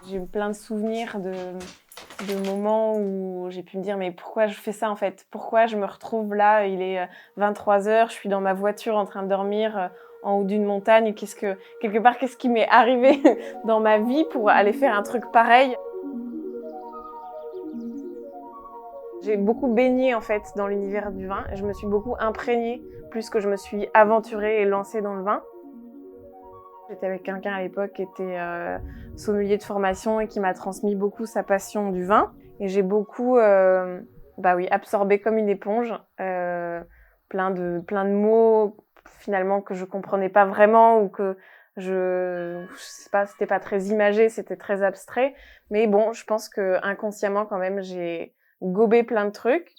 J'ai eu plein de souvenirs de moments où j'ai pu me dire: «Mais pourquoi je fais ça, en fait? Pourquoi je me retrouve là? Il est, 23h, je suis dans ma voiture en train de dormir, en haut d'une montagne. Qu'est-ce qui m'est arrivé dans ma vie pour aller faire un truc pareil?» J'ai beaucoup baigné, en fait, dans l'univers du vin. Je me suis beaucoup imprégnée, plus que je me suis aventurée et lancée dans le vin. J'étais avec quelqu'un à l'époque qui était sommelier de formation et qui m'a transmis beaucoup sa passion du vin. Et j'ai beaucoup absorbé comme une éponge plein de mots finalement que je comprenais pas vraiment ou que je sais pas, c'était pas très imagé, c'était très abstrait. Mais bon, je pense que inconsciemment quand même, j'ai gobé plein de trucs.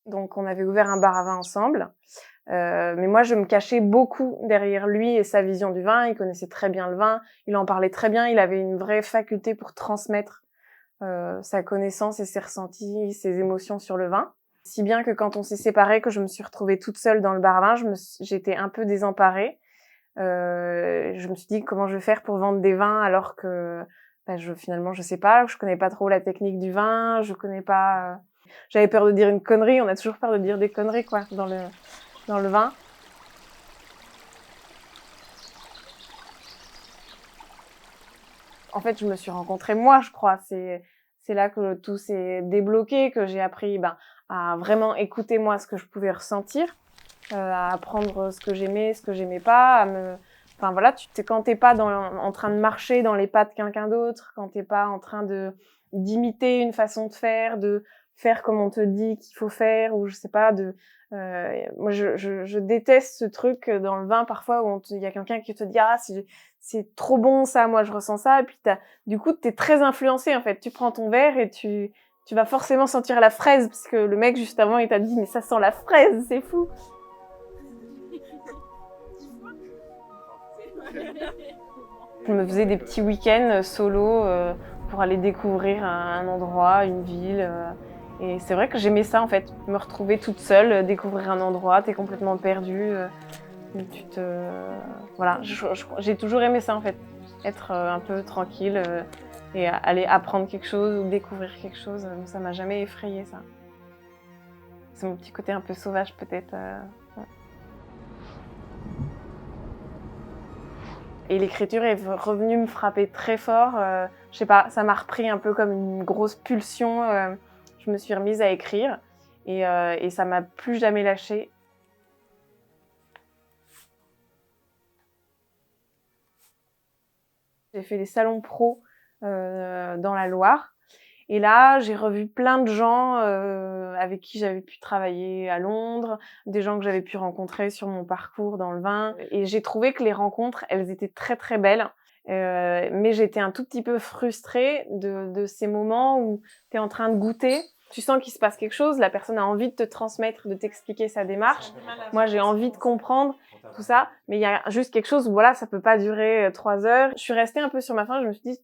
Donc on avait ouvert un bar à vin ensemble. Mais moi, je me cachais beaucoup derrière lui et sa vision du vin. Il connaissait très bien le vin, il en parlait très bien, il avait une vraie faculté pour transmettre sa connaissance et ses ressentis, ses émotions sur le vin. Si bien que quand on s'est séparés, que je me suis retrouvée toute seule dans le bar à vin, j'étais un peu désemparée. Je me suis dit: «Comment je vais faire pour vendre des vins?» alors que finalement, je sais pas, je connais pas trop la technique du vin, je connais pas, j'avais peur de dire une connerie, on a toujours peur de dire des conneries quoi dans le vin. En fait, je me suis rencontrée moi, je crois. C'est là que tout s'est débloqué, que j'ai appris, à vraiment écouter moi ce que je pouvais ressentir, à apprendre ce que j'aimais pas, enfin voilà, quand t'es pas en train de marcher dans les pas de quelqu'un d'autre, quand t'es pas en train d'imiter une façon de faire comme on te dit qu'il faut faire, ou je sais pas, moi je déteste ce truc dans le vin parfois où il y a quelqu'un qui te dit: «Ah, c'est trop bon ça, moi je ressens ça», et puis du coup, t'es très influencé en fait. Tu prends ton verre et tu vas forcément sentir la fraise parce que le mec juste avant il t'a dit: «Mais ça sent la fraise, c'est fou!» Je me faisais des petits week-ends solo pour aller découvrir un endroit, une ville. Et c'est vrai que j'aimais ça en fait, me retrouver toute seule, découvrir un endroit, t'es complètement perdue. Voilà, j'ai toujours aimé ça en fait, être un peu tranquille et aller apprendre quelque chose ou découvrir quelque chose. Ça m'a jamais effrayée ça. C'est mon petit côté un peu sauvage peut-être. Ouais. Et l'écriture est revenue me frapper très fort. Je sais pas, ça m'a repris un peu comme une grosse pulsion. Je me suis remise à écrire et ça m'a plus jamais lâchée. J'ai fait des salons pro dans la Loire. Et là, j'ai revu plein de gens avec qui j'avais pu travailler à Londres, des gens que j'avais pu rencontrer sur mon parcours dans le vin. Et j'ai trouvé que les rencontres, elles étaient très très belles. Mais j'étais un tout petit peu frustrée de ces moments où tu es en train de goûter. Tu sens qu'il se passe quelque chose, la personne a envie de te transmettre, de t'expliquer sa démarche. Moi, j'ai envie de comprendre tout ça, mais il y a juste quelque chose où voilà, ça peut pas durer 3 heures. Je suis restée un peu sur ma faim, je me suis dit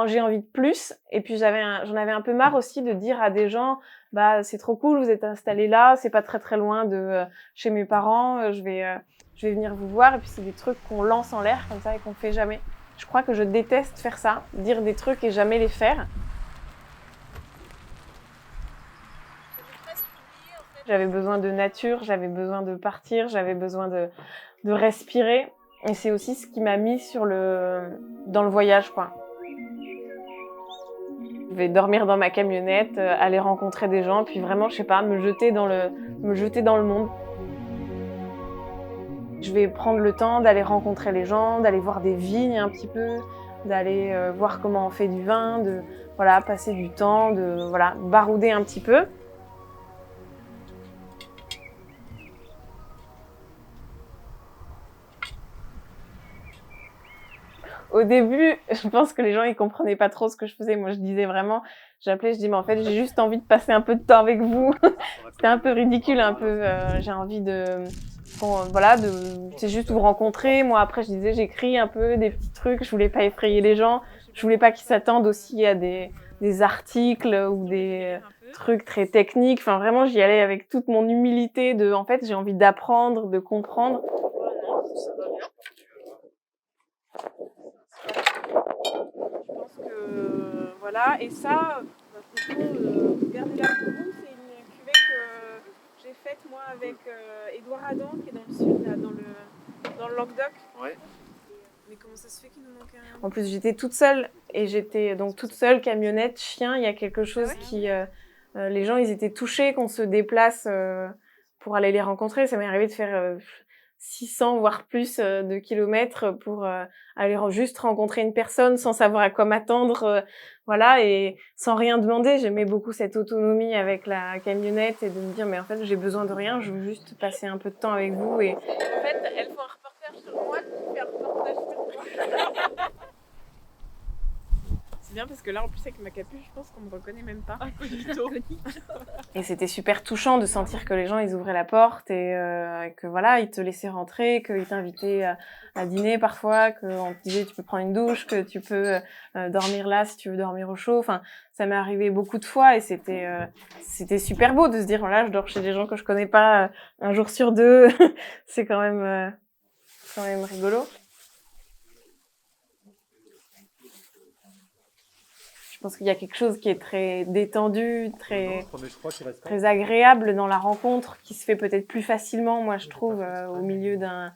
j'ai envie de plus. Et puis j'en avais un peu marre aussi de dire à des gens c'est trop cool, vous êtes installés là, c'est pas très très loin de chez mes parents, je vais venir vous voir. Et puis c'est des trucs qu'on lance en l'air comme ça et qu'on fait jamais. Je crois que je déteste faire ça, dire des trucs et jamais les faire. J'avais besoin de nature, j'avais besoin de partir, j'avais besoin de respirer. Et c'est aussi ce qui m'a mis dans le voyage, quoi. Je vais dormir dans ma camionnette, aller rencontrer des gens, puis vraiment, je sais pas, me jeter dans le monde. Je vais prendre le temps d'aller rencontrer les gens, d'aller voir des vignes un petit peu, d'aller voir comment on fait du vin, de voilà, passer du temps, de voilà, barouder un petit peu. Au début, je pense que les gens ils comprenaient pas trop ce que je faisais. Moi, je disais vraiment, je dis mais en fait, j'ai juste envie de passer un peu de temps avec vous. C'était un peu ridicule, un peu. J'ai envie c'est juste vous rencontrer. Moi, après, je disais, j'écris un peu des petits trucs. Je voulais pas effrayer les gens. Je voulais pas qu'ils s'attendent aussi à des articles ou des trucs très techniques. Enfin, vraiment, j'y allais avec toute mon humilité de, en fait, j'ai envie d'apprendre, de comprendre. Je pense que, voilà. Et ça, plutôt, gardez-la pour vous. C'est une cuvée que j'ai faite, moi, avec Édouard Adam, qui est dans le sud, là, dans le Languedoc. Ouais. Mais comment ça se fait qu'il nous manque un... En plus, j'étais toute seule, et j'étais donc toute seule, camionnette, chien. Il y a quelque chose qui... les gens, ils étaient touchés qu'on se déplace pour aller les rencontrer. Ça m'est arrivé de faire 600, voire plus de kilomètres pour aller juste rencontrer une personne sans savoir à quoi m'attendre. Voilà, et sans rien demander. J'aimais beaucoup cette autonomie avec la camionnette et de me dire, mais en fait, j'ai besoin de rien, je veux juste passer un peu de temps avec vous. Et en fait, elles font un reportage sur moi qui fait un reportage sur moi. C'est bien parce que là, en plus, avec ma capuche, je pense qu'on me reconnaît même pas. Et c'était super touchant de sentir que les gens, ils ouvraient la porte et que voilà, ils te laissaient rentrer, qu'ils t'invitaient à dîner parfois, qu'on te disait tu peux prendre une douche, que tu peux dormir là si tu veux dormir au chaud. Enfin, ça m'est arrivé beaucoup de fois et c'était super beau de se dire voilà, je dors chez des gens que je connais pas un jour sur deux. C'est quand même rigolo. Je pense qu'il y a quelque chose qui est très détendu, très agréable dans la rencontre, qui se fait peut-être plus facilement, moi je trouve, au milieu d'un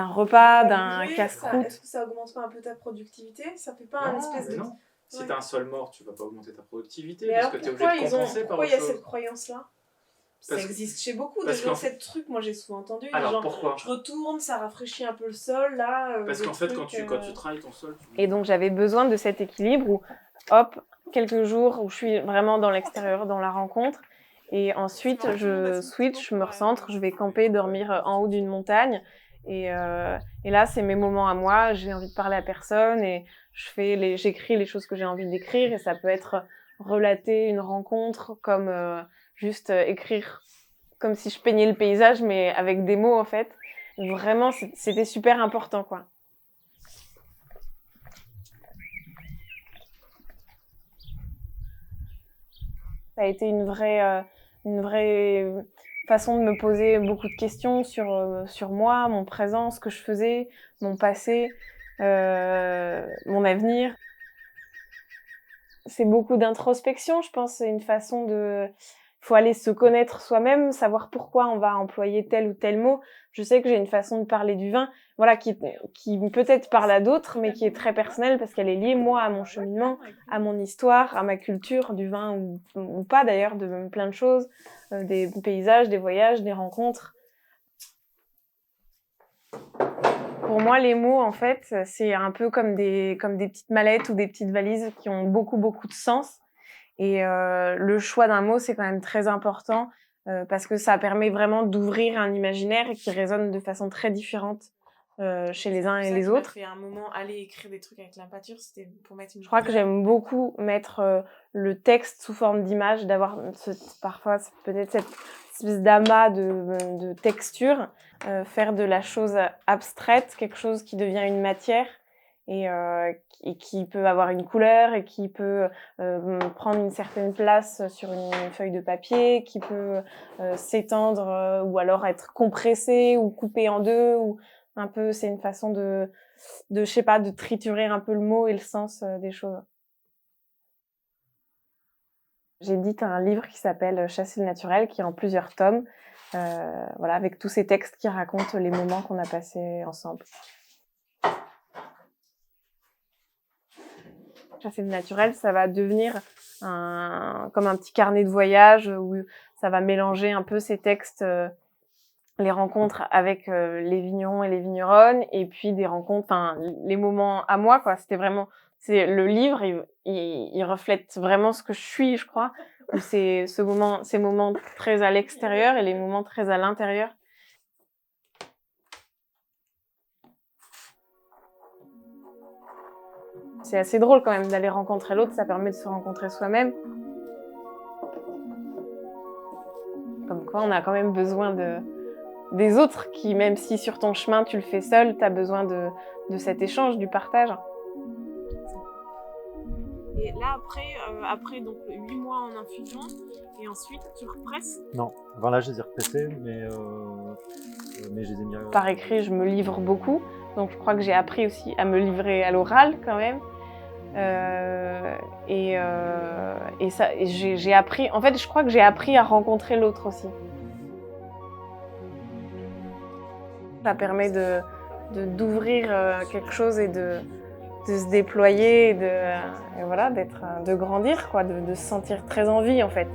repas, d'un casse-croûte. Est-ce que ça augmente pas un peu ta productivité? Ça fait pas un espèce de... Non. Si t'as un sol mort, tu vas pas augmenter ta productivité Mais parce alors que t'es obligé de compenser par pourquoi autre il y a chose. cette croyance-là? Ça existe chez beaucoup de gens, cette truc, moi j'ai souvent entendu. Alors genre, pourquoi? je retourne, ça rafraîchit un peu le sol, là. Parce qu'en fait, quand tu travailles ton sol... Et donc j'avais besoin de cet équilibre où, hop, quelques jours où je suis vraiment dans l'extérieur, dans la rencontre, et ensuite je switch, je me recentre, je vais camper, dormir en haut d'une montagne, et là c'est mes moments à moi, j'ai envie de parler à personne, et j'écris les choses que j'ai envie d'écrire, et ça peut être relater une rencontre, comme juste écrire comme si je peignais le paysage, mais avec des mots en fait. Vraiment, c'était super important, quoi. Ça a été une vraie façon de me poser beaucoup de questions sur moi, mon présent, ce que je faisais, mon passé, mon avenir. C'est beaucoup d'introspection, je pense. C'est une façon faut aller se connaître soi-même, savoir pourquoi on va employer tel ou tel mot. Je sais que j'ai une façon de parler du vin, voilà, qui peut-être parle à d'autres, mais qui est très personnelle parce qu'elle est liée, moi, à mon cheminement, à mon histoire, à ma culture du vin ou pas d'ailleurs, de plein de choses, des paysages, des voyages, des rencontres. Pour moi, les mots, en fait, c'est un peu comme des petites mallettes ou des petites valises qui ont beaucoup, beaucoup de sens. Et le choix d'un mot, c'est quand même très important parce que ça permet vraiment d'ouvrir un imaginaire qui résonne de façon très différente chez les uns et les autres. Fait un moment aller écrire des trucs avec la peinture, c'était pour mettre une... Je crois que j'aime beaucoup mettre le texte sous forme d'image, d'avoir parfois peut-être cette espèce d'amas de texture, faire de la chose abstraite quelque chose qui devient une matière et qui peut avoir une couleur et qui peut prendre une certaine place sur une feuille de papier, qui peut s'étendre ou alors être compressé ou coupé en deux, ou un peu, c'est une façon je sais pas, de triturer un peu le mot et le sens des choses. J'édite un livre qui s'appelle Chasser le naturel, qui est en plusieurs tomes, voilà, avec tous ces textes qui racontent les moments qu'on a passés ensemble. Chasser le naturel, ça va devenir comme un petit carnet de voyage où ça va mélanger un peu ces textes, les rencontres avec les vignerons et les vigneronnes, et puis des rencontres, enfin les moments à moi, quoi. Le livre, il reflète vraiment ce que je suis, je crois. Où c'est ces moments très à l'extérieur et les moments très à l'intérieur. C'est assez drôle quand même d'aller rencontrer l'autre, ça permet de se rencontrer soi-même. Comme quoi, on a quand même besoin des autres qui, même si sur ton chemin tu le fais seul, tu as besoin de cet échange, du partage. Et là, après donc 8 mois en infusion, et ensuite tu represses? Non, avant là, je les ai repressés, mais je les ai mis Par écrit, je me livre beaucoup. Donc je crois que j'ai appris aussi à me livrer à l'oral quand même. Et j'ai appris, en fait, je crois que j'ai appris à rencontrer l'autre aussi. Ça permet d'ouvrir quelque chose et de se déployer et voilà, de grandir, quoi, de se sentir très en vie en fait.